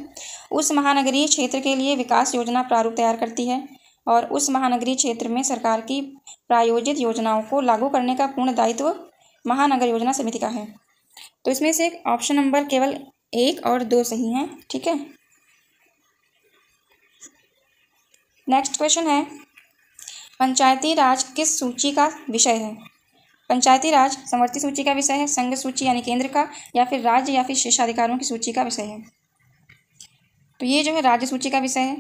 उस महानगरीय क्षेत्र के लिए विकास योजना प्रारूप तैयार करती है, और उस महानगरीय क्षेत्र में सरकार की प्रायोजित योजनाओं को लागू करने का पूर्ण दायित्व महानगर योजना समिति का है। तो इसमें से ऑप्शन नंबर केवल 1 और 2 सही हैं। ठीक है। नेक्स्ट क्वेश्चन है, पंचायती राज किस सूची का विषय है? पंचायती राज समवर्ती सूची का विषय है, संघ सूची यानी केंद्र का, या फिर राज्य या फिर शेषाधिकारों की सूची का विषय है? तो ये जो है राज्य सूची का विषय है।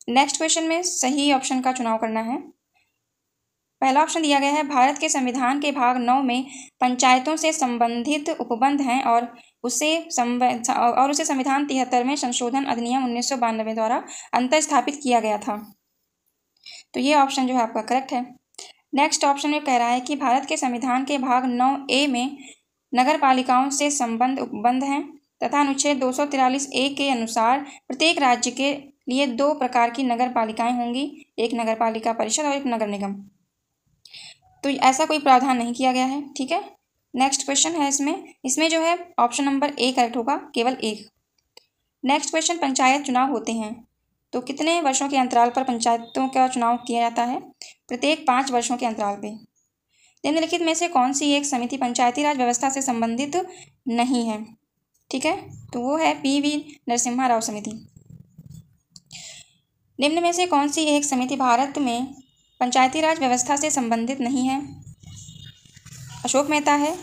नेक्स्ट क्वेश्चन में सही ऑप्शन का चुनाव करना है। पहला ऑप्शन दिया गया है, भारत के संविधान के भाग 9 में पंचायतों से संबंधित उपबंध हैं और उसे संविधान 73वें संशोधन अधिनियम 1992 द्वारा अंतर स्थापित किया गया था। तो ये ऑप्शन जो है आपका करेक्ट है। नेक्स्ट ऑप्शन में कह रहा है कि भारत के संविधान के भाग 9A में नगर पालिकाओं से संबंध उपबंध हैं तथा अनुच्छेद 243A के अनुसार प्रत्येक राज्य के लिए 2 प्रकार की नगर पालिकाएं होंगी, एक नगर पालिका परिषद और एक नगर निगम। तो ऐसा कोई प्रावधान नहीं किया गया है। ठीक है। नेक्स्ट क्वेश्चन है इसमें जो है ऑप्शन नंबर ए करेक्ट होगा, केवल 1। नेक्स्ट क्वेश्चन, पंचायत चुनाव होते हैं तो कितने वर्षों के अंतराल पर पंचायतों का चुनाव किया जाता है? प्रत्येक 5 वर्षों के अंतराल पे। निम्नलिखित में से कौन सी एक समिति पंचायती राज व्यवस्था से संबंधित नहीं है? ठीक है। तो वो है PV नरसिम्हा राव समिति। निम्न में से कौन सी एक समिति भारत में पंचायती राज व्यवस्था से संबंधित नहीं है? अशोक मेहता है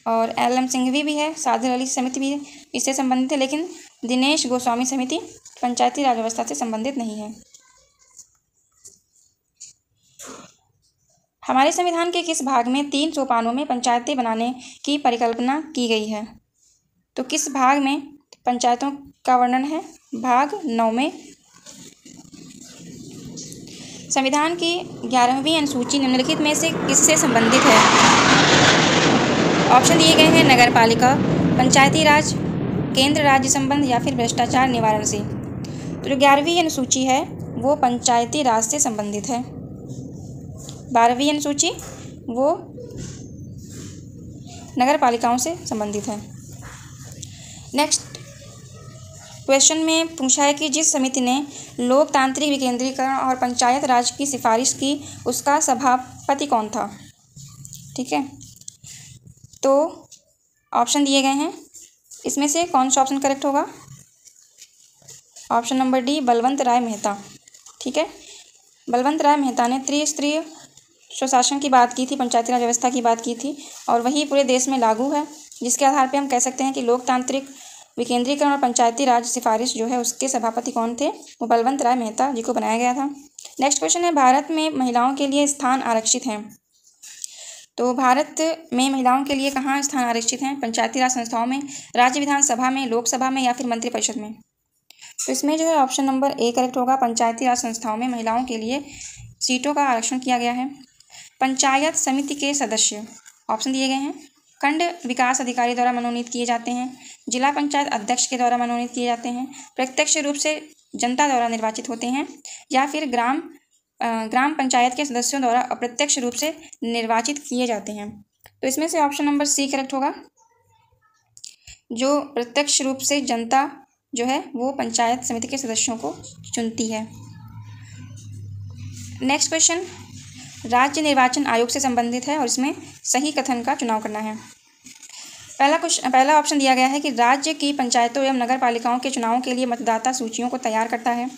और LM सिंघवी भी है, सादर अली समिति भी है, इससे संबंधित है, लेकिन दिनेश गोस्वामी समिति पंचायती राज व्यवस्था से संबंधित नहीं है। हमारे संविधान के किस भाग में 3 सोपानों में पंचायतें बनाने की परिकल्पना की गई है? तो किस भाग में पंचायतों का वर्णन है भाग 9 में। संविधान की 11वीं अनुसूची निम्नलिखित में से किससे संबंधित है? ऑप्शन दिए गए हैं नगर पालिका, पंचायती राज, केंद्र राज्य संबंध या फिर भ्रष्टाचार निवारण से। तो जो 11वीं अनुसूची है वो पंचायती राज से संबंधित है। 12वीं अनुसूची वो नगर पालिकाओं से संबंधित है। नेक्स्ट क्वेश्चन में पूछा है कि जिस समिति ने लोकतांत्रिक विकेंद्रीकरण और पंचायत राज की सिफारिश की उसका सभापति कौन था? ठीक है, तो ऑप्शन दिए गए हैं, इसमें से कौन सा ऑप्शन करेक्ट होगा? ऑप्शन नंबर डी बलवंत राय मेहता। ठीक है, बलवंत राय मेहता ने त्रिस्तरीय स्वशासन की बात की थी, पंचायती राज व्यवस्था की बात की थी और वही पूरे देश में लागू है, जिसके आधार पे हम कह सकते हैं कि लोकतांत्रिक विकेंद्रीकरण और पंचायती राज सिफारिश जो है उसके सभापति कौन थे? वो बलवंत राय मेहता जी को बनाया गया था। नेक्स्ट क्वेश्चन है भारत में महिलाओं के लिए स्थान आरक्षित हैं। तो भारत में महिलाओं के लिए कहाँ स्थान आरक्षित हैं? पंचायती राज संस्थाओं में, राज्य विधानसभा में, लोकसभा में या फिर मंत्रिपरिषद में? तो इसमें जो है ऑप्शन नंबर ए करेक्ट होगा। पंचायती राज संस्थाओं में महिलाओं के लिए सीटों का आरक्षण किया गया है। पंचायत समिति के सदस्य ऑप्शन दिए गए हैं, खंड विकास अधिकारी द्वारा मनोनीत किए जाते हैं, जिला पंचायत अध्यक्ष के द्वारा मनोनीत किए जाते हैं, प्रत्यक्ष रूप से जनता द्वारा निर्वाचित होते हैं या फिर ग्राम पंचायत के सदस्यों द्वारा अप्रत्यक्ष रूप से निर्वाचित किए जाते हैं। तो इसमें से ऑप्शन नंबर सी करेक्ट होगा। जो प्रत्यक्ष रूप से जनता जो है वो पंचायत समिति के सदस्यों को चुनती है। नेक्स्ट क्वेश्चन राज्य निर्वाचन आयोग से संबंधित है और इसमें सही कथन का चुनाव करना है। पहला ऑप्शन दिया गया है कि राज्य की पंचायतों एवं नगर पालिकाओं के चुनावों के लिए मतदाता सूचियों को तैयार करता है।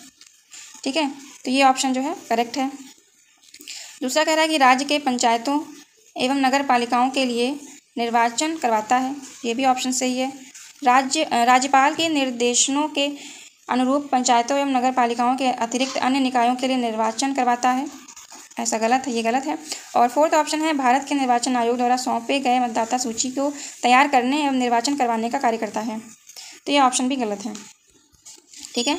ठीक है, तो ये ऑप्शन जो है करेक्ट है। दूसरा कह रहा है कि राज्य के पंचायतों एवं नगर पालिकाओं के लिए निर्वाचन करवाता है, ये भी ऑप्शन सही है। राज्यपाल के निर्देशों के अनुरूप पंचायतों एवं नगर पालिकाओं के अतिरिक्त अन्य निकायों के लिए निर्वाचन करवाता है, ऐसा गलत है, ये गलत है। और फोर्थ ऑप्शन है भारत के निर्वाचन आयोग द्वारा सौंपे गए मतदाता सूची को तैयार करने एवं निर्वाचन करवाने का कार्य करता है, तो ये ऑप्शन भी गलत है। ठीक है,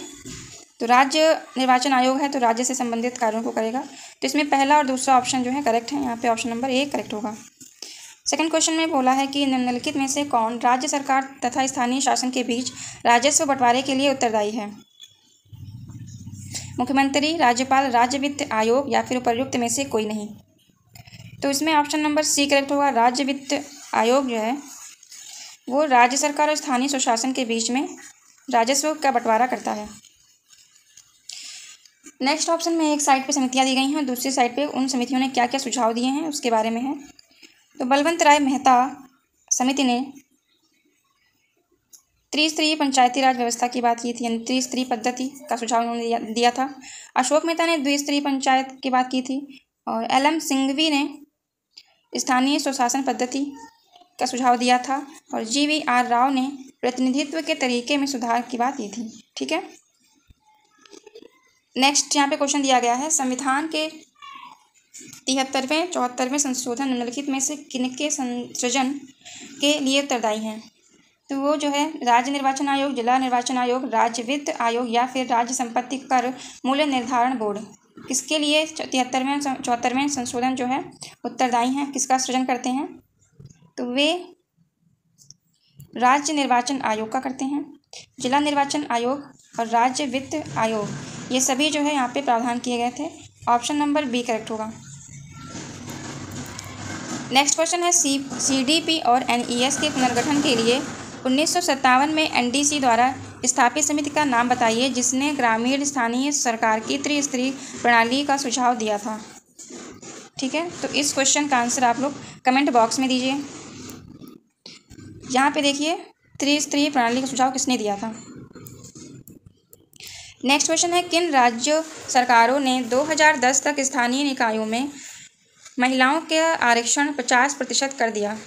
तो राज्य निर्वाचन आयोग है तो राज्य से संबंधित कार्यों को करेगा, तो इसमें पहला और दूसरा ऑप्शन जो है करेक्ट है, यहाँ पे ऑप्शन नंबर ए करेक्ट होगा। सेकंड क्वेश्चन में बोला है कि निम्नलिखित में से कौन राज्य सरकार तथा स्थानीय शासन के बीच राजस्व बंटवारे के लिए उत्तरदायी है? मुख्यमंत्री, राज्यपाल, राज्य वित्त आयोग या फिर उपर्युक्त में से कोई नहीं। तो इसमें ऑप्शन नंबर सी करेक्ट होगा। राज्य वित्त आयोग जो है वो राज्य सरकार और स्थानीय स्वशासन के बीच में राजस्व का बंटवारा करता है। नेक्स्ट ऑप्शन में एक साइड पे समितियां दी गई हैं, दूसरी साइड पे उन समितियों ने क्या क्या सुझाव दिए हैं उसके बारे में है। तो बलवंत राय मेहता समिति ने त्रिस्तरीय पंचायती राज व्यवस्था की बात की थी, यानी त्रिस्तरीय पद्धति का सुझाव उन्होंने दिया था। अशोक मेहता ने द्विस्तरीय पंचायत की बात की थी और एल.एम. सिंघवी ने स्थानीय स्वशासन पद्धति का सुझाव दिया था और जी.वी.आर. राव ने प्रतिनिधित्व के तरीके में सुधार की बात की थी। ठीक है, नेक्स्ट यहाँ पे क्वेश्चन दिया गया है संविधान के 73वें 74वें संशोधन निम्नलिखित में से किनके संसृजन के लिए उत्तरदायी हैं? तो वो जो है राज्य निर्वाचन आयोग, जिला निर्वाचन आयोग, राज्य वित्त आयोग या फिर राज्य संपत्ति कर मूल्य निर्धारण बोर्ड, किसके लिए 73वें 74वें संशोधन जो है उत्तरदायी हैं, किसका सृजन करते हैं? तो वे राज्य निर्वाचन आयोग का करते हैं। जिला निर्वाचन आयोग और राज्य वित्त आयोग ये सभी जो है यहाँ पे प्रावधान किए गए थे। ऑप्शन नंबर बी करेक्ट होगा। नेक्स्ट क्वेश्चन है सीडीपी और एनईएस के पुनर्गठन के लिए 1957 में एनडीसी द्वारा स्थापित समिति का नाम बताइए जिसने ग्रामीण स्थानीय सरकार की त्रिस्तरीय प्रणाली का सुझाव दिया था। ठीक है, तो इस क्वेश्चन का आंसर आप लोग कमेंट बॉक्स में दीजिए। यहाँ पे देखिए त्रिस्तरीय प्रणाली का सुझाव किसने दिया था। नेक्स्ट क्वेश्चन है किन राज्य सरकारों ने 2010 तक स्थानीय निकायों में महिलाओं के आरक्षण 50% कर दिया?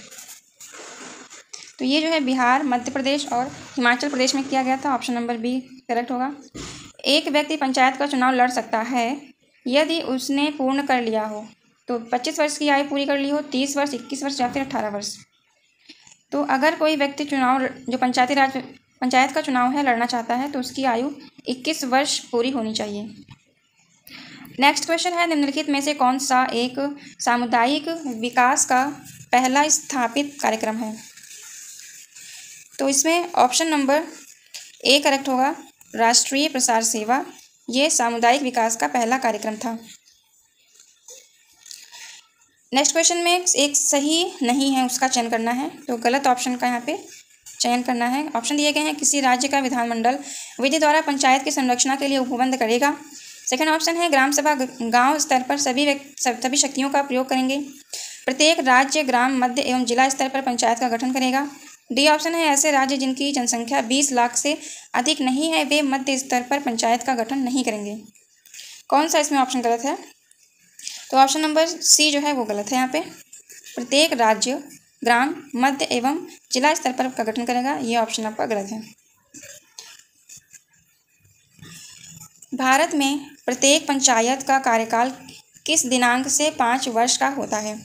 तो ये जो है बिहार, मध्य प्रदेश और हिमाचल प्रदेश में किया गया था। ऑप्शन नंबर बी करेक्ट होगा। एक व्यक्ति पंचायत का चुनाव लड़ सकता है यदि उसने पूर्ण कर लिया हो, तो 25 वर्ष की आयु पूरी कर ली हो, 30 वर्ष, 21 वर्ष या फिर 18 वर्ष। तो अगर कोई व्यक्ति चुनाव जो पंचायती राज पंचायत का चुनाव है, लड़ना चाहता है, तो उसकी आयु 21 वर्ष पूरी होनी चाहिए। नेक्स्ट क्वेश्चन है, निम्नलिखित में से कौन सा एक सामुदायिक विकास का पहला स्थापित कार्यक्रम है? तो इसमें ऑप्शन नंबर ए करेक्ट होगा, राष्ट्रीय प्रसार सेवा। ये सामुदायिक विकास का पहला कार्यक्रम था। नेक्स्ट क्वेश्चन में एक सही नहीं है उसका चयन करना है, तो गलत ऑप्शन का यहाँ पे चयन करना है। ऑप्शन दिए गए हैं, किसी राज्य का विधानमंडल विधि द्वारा पंचायत की संरचना के लिए उपबंध करेगा। सेकंड ऑप्शन है, ग्राम सभा गांव स्तर पर सभी शक्तियों का प्रयोग करेंगे। प्रत्येक राज्य ग्राम, मध्य एवं जिला स्तर पर पंचायत का गठन करेगा। डी ऑप्शन है, ऐसे राज्य जिनकी जनसंख्या 20 लाख से अधिक नहीं है वे मध्य स्तर पर पंचायत का गठन नहीं करेंगे। कौन सा इसमें ऑप्शन गलत है? तो ऑप्शन नंबर सी जो है वो गलत है। यहाँ पे प्रत्येक राज्य ग्राम, मध्य एवं जिला स्तर पर का गठन करेगा, ये ऑप्शन आपका गलत है। भारत में प्रत्येक पंचायत का कार्यकाल किस दिनांक से 5 वर्ष का होता है?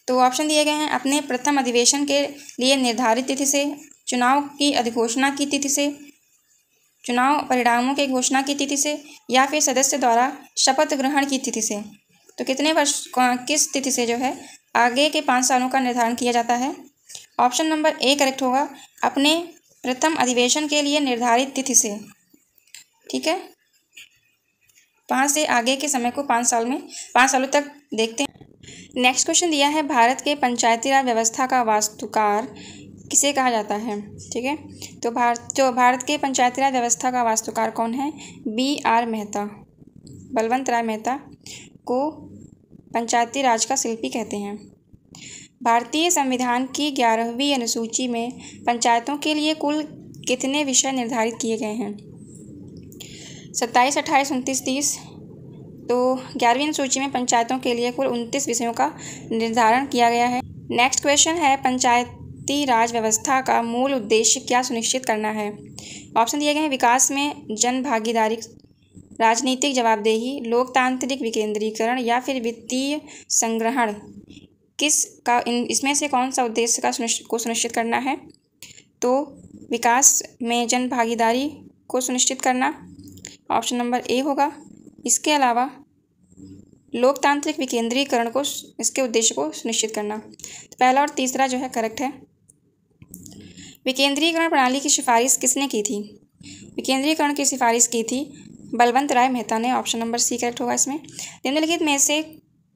तो ऑप्शन दिए गए हैं, अपने प्रथम अधिवेशन के लिए निर्धारित तिथि से, चुनाव की अधिघोषणा की तिथि से, चुनाव परिणामों के घोषणा की तिथि से, या फिर सदस्य द्वारा शपथ ग्रहण की तिथि से। तो कितने वर्ष किस तिथि से जो है आगे के 5 सालों का निर्धारण किया जाता है? ऑप्शन नंबर ए करेक्ट होगा, अपने प्रथम अधिवेशन के लिए निर्धारित तिथि से। ठीक है, 5 से आगे के समय को 5 सालों तक देखते हैं। नेक्स्ट क्वेश्चन दिया है, भारत के पंचायती राज व्यवस्था का वास्तुकार किसे कहा जाता है? ठीक है, तो भारत के पंचायती राज व्यवस्था का वास्तुकार कौन है? BR मेहता, बलवंत राय मेहता को पंचायती राज का शिल्पी कहते हैं। भारतीय संविधान की 11वीं अनुसूची में पंचायतों के लिए कुल कितने विषय निर्धारित किए गए हैं? 27, 28, 29, 30। तो 11वीं अनुसूची में पंचायतों के लिए कुल 29 विषयों का निर्धारण किया गया है। नेक्स्ट क्वेश्चन है, पंचायती राज व्यवस्था का मूल उद्देश्य क्या सुनिश्चित करना है? ऑप्शन दिए गए हैं, विकास में जन भागीदारी, राजनीतिक जवाबदेही, लोकतांत्रिक विकेंद्रीकरण, या फिर वित्तीय संग्रहण। इसमें से कौन सा उद्देश्य को सुनिश्चित करना है? तो विकास में जन भागीदारी को सुनिश्चित करना, ऑप्शन नंबर ए होगा। इसके अलावा लोकतांत्रिक विकेंद्रीकरण को, इसके उद्देश्य को सुनिश्चित करना। तो पहला और तीसरा जो है करेक्ट है। विकेंद्रीकरण प्रणाली की सिफारिश किसने की थी? विकेंद्रीकरण की सिफारिश की थी बलवंत राय मेहता ने, ऑप्शन नंबर सी करेक्ट होगा इसमें। निम्नलिखित में से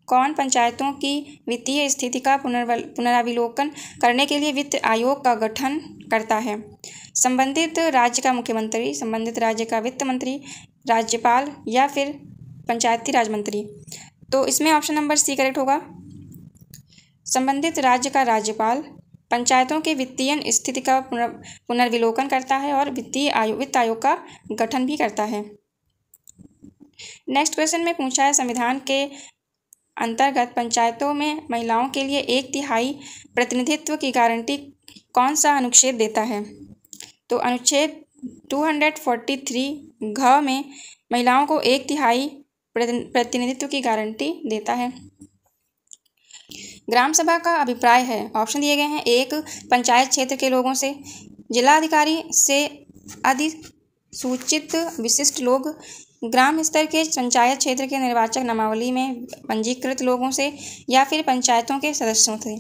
कौन पंचायतों की वित्तीय स्थिति का पुनरावलोकन करने के लिए वित्त आयोग का गठन करता है? संबंधित राज्य का मुख्यमंत्री, संबंधित राज्य का वित्त मंत्री, राज्यपाल, या फिर पंचायती राज मंत्री। तो इसमें ऑप्शन नंबर सी करेक्ट होगा, संबंधित राज्य का राज्यपाल पंचायतों के वित्तीय स्थिति का पुनर्विलोकन करता है और वित्त आयोग का गठन भी करता है। नेक्स्ट क्वेश्चन में पूछा है, संविधान के अंतर्गत पंचायतों में महिलाओं के लिए 1/3 प्रतिनिधित्व की गारंटी कौन सा अनुच्छेद देता है? तो अनुच्छेद 243 घ में महिलाओं को 1/3 प्रतिनिधित्व की गारंटी देता है। ग्राम सभा का अभिप्राय है, ऑप्शन दिए गए हैं, 1 पंचायत क्षेत्र के लोगों से, जिलाधिकारी से अधिसूचित विशिष्ट लोग, ग्राम स्तर के पंचायत क्षेत्र के निर्वाचक नामावली में पंजीकृत लोगों से, या फिर पंचायतों के सदस्यों से।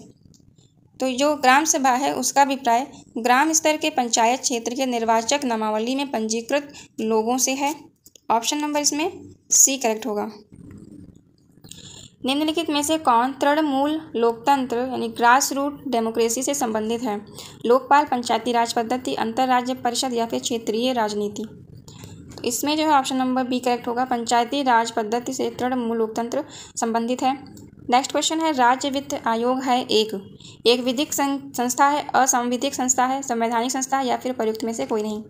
तो जो ग्राम सभा है उसका अभिप्राय ग्राम स्तर के पंचायत क्षेत्र के निर्वाचक नामावली में पंजीकृत लोगों से है। ऑप्शन नंबर इसमें सी करेक्ट होगा। निम्नलिखित में से कौन तृणमूल लोकतंत्र यानी ग्रास रूट डेमोक्रेसी से संबंधित है? लोकपाल, पंचायती राज पद्धति, अंतर्राज्य परिषद, या फिर क्षेत्रीय राजनीति। तो इसमें जो है ऑप्शन नंबर बी करेक्ट होगा, पंचायती राज पद्धति से तृणमूल लोकतंत्र संबंधित है। नेक्स्ट क्वेश्चन है, राज्य वित्त आयोग है एक विधिक संस्था है, असंविधिक संस्था है, संवैधानिक संस्था है, या फिर प्रयुक्त में से कोई नहीं।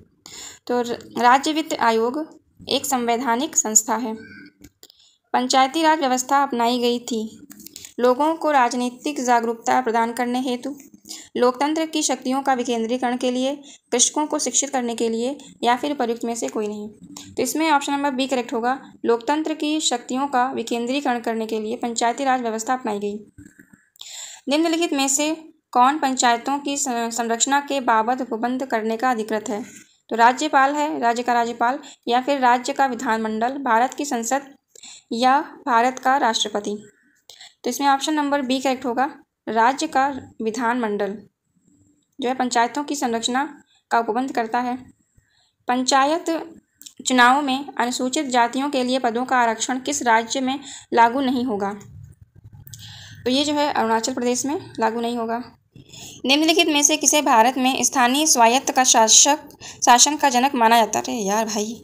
तो राज्य वित्त आयोग एक संवैधानिक संस्था है। पंचायती राज व्यवस्था अपनाई गई थी लोगों को राजनीतिक जागरूकता प्रदान करने हेतु, लोकतंत्र की शक्तियों का विकेंद्रीकरण के लिए, कृषकों को शिक्षित करने के लिए, या फिर प्रयुक्त में से कोई नहीं। तो इसमें ऑप्शन नंबर बी करेक्ट होगा, लोकतंत्र की शक्तियों का विकेंद्रीकरण करने के लिए पंचायती राज व्यवस्था अपनाई गई। निम्नलिखित में से कौन पंचायतों की संरचना के बाबत उपबंध करने का अधिकृत है? तो राज्यपाल है, राज्य का राज्यपाल, या फिर राज्य का विधानमंडल, भारत की संसद, या भारत का राष्ट्रपति। तो इसमें ऑप्शन नंबर बी करेक्ट होगा। राज्य का विधानमंडल जो है पंचायतों की संरचना का उपबंध करता है। पंचायत चुनावों में अनुसूचित जातियों के लिए पदों का आरक्षण किस राज्य में लागू नहीं होगा? तो ये जो है अरुणाचल प्रदेश में लागू नहीं होगा। निम्नलिखित में से किसे भारत में स्थानीय स्वायत्त का शासन का जनक माना जाता है? अरे यार भाई,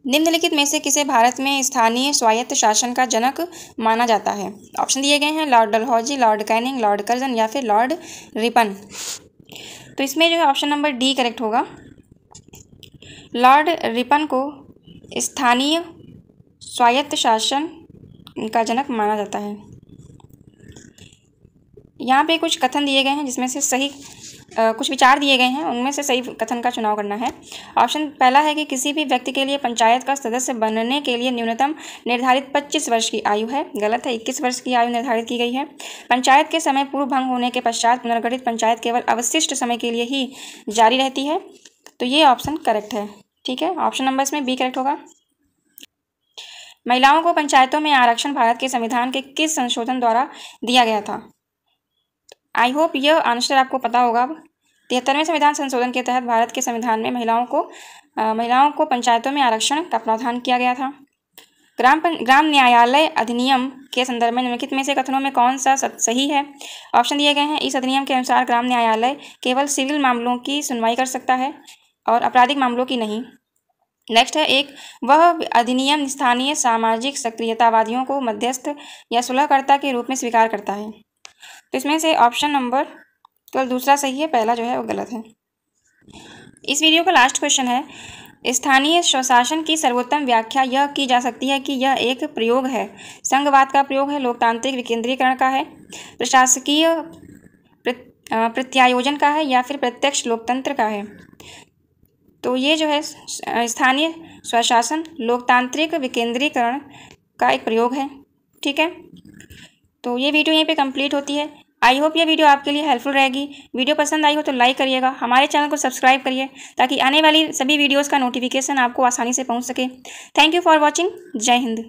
निम्नलिखित में से किसे भारत में स्थानीय स्वायत्त शासन का जनक माना जाता है? ऑप्शन दिए गए हैं Lord Dalhousie, Lord Canning, Lord Curzon, या फिर लॉर्ड रिपन। तो इसमें जो है ऑप्शन नंबर डी करेक्ट होगा। लॉर्ड रिपन को स्थानीय स्वायत्त शासन का जनक माना जाता है। यहाँ पे कुछ कथन दिए गए हैं जिसमें से सही कुछ विचार दिए गए हैं, उनमें से सही कथन का चुनाव करना है। ऑप्शन पहला है कि किसी भी व्यक्ति के लिए पंचायत का सदस्य बनने के लिए न्यूनतम निर्धारित 25 वर्ष की आयु है। गलत है, 21 वर्ष की आयु निर्धारित की गई है। पंचायत के समय पूर्व भंग होने के पश्चात पुनर्गठित पंचायत केवल अवशिष्ट समय के लिए ही जारी रहती है। तो ये ऑप्शन करेक्ट है। ठीक है, ऑप्शन नंबर इसमें बी करेक्ट होगा। महिलाओं को पंचायतों में आरक्षण भारत के संविधान के किस संशोधन द्वारा दिया गया था? आई होप यह आंसर आपको पता होगा। 73वें संविधान संशोधन के तहत भारत के संविधान में महिलाओं को पंचायतों में आरक्षण का प्रावधान किया गया था। ग्राम न्यायालय अधिनियम के संदर्भ में निम्नलिखित में से कथनों में कौन सा सही है? ऑप्शन दिए गए हैं। इस अधिनियम के अनुसार ग्राम न्यायालय केवल सिविल मामलों की सुनवाई कर सकता है और आपराधिक मामलों की नहीं। नेक्स्ट है वह अधिनियम स्थानीय सामाजिक सक्रियतावादियों को मध्यस्थ या सुलहकर्ता के रूप में स्वीकार करता है। तो इसमें से ऑप्शन नंबर केवल दूसरा सही है, पहला जो है वो गलत है। इस वीडियो का लास्ट क्वेश्चन है, स्थानीय स्वशासन की सर्वोत्तम व्याख्या यह की जा सकती है कि यह एक प्रयोग है, संघवाद का प्रयोग है, लोकतांत्रिक विकेंद्रीकरण का है, प्रशासकीय प्रत्यायोजन का है, या फिर प्रत्यक्ष लोकतंत्र का है। तो ये जो है स्थानीय स्वशासन लोकतांत्रिक विकेंद्रीकरण का एक प्रयोग है। ठीक है, तो ये वीडियो यहीं पे कंप्लीट होती है। आई होप ये वीडियो आपके लिए हेल्पफुल रहेगी। वीडियो पसंद आई हो तो लाइक करिएगा, हमारे चैनल को सब्सक्राइब करिए ताकि आने वाली सभी वीडियोस का नोटिफिकेशन आपको आसानी से पहुंच सके। Thank you for watching. जय हिंद।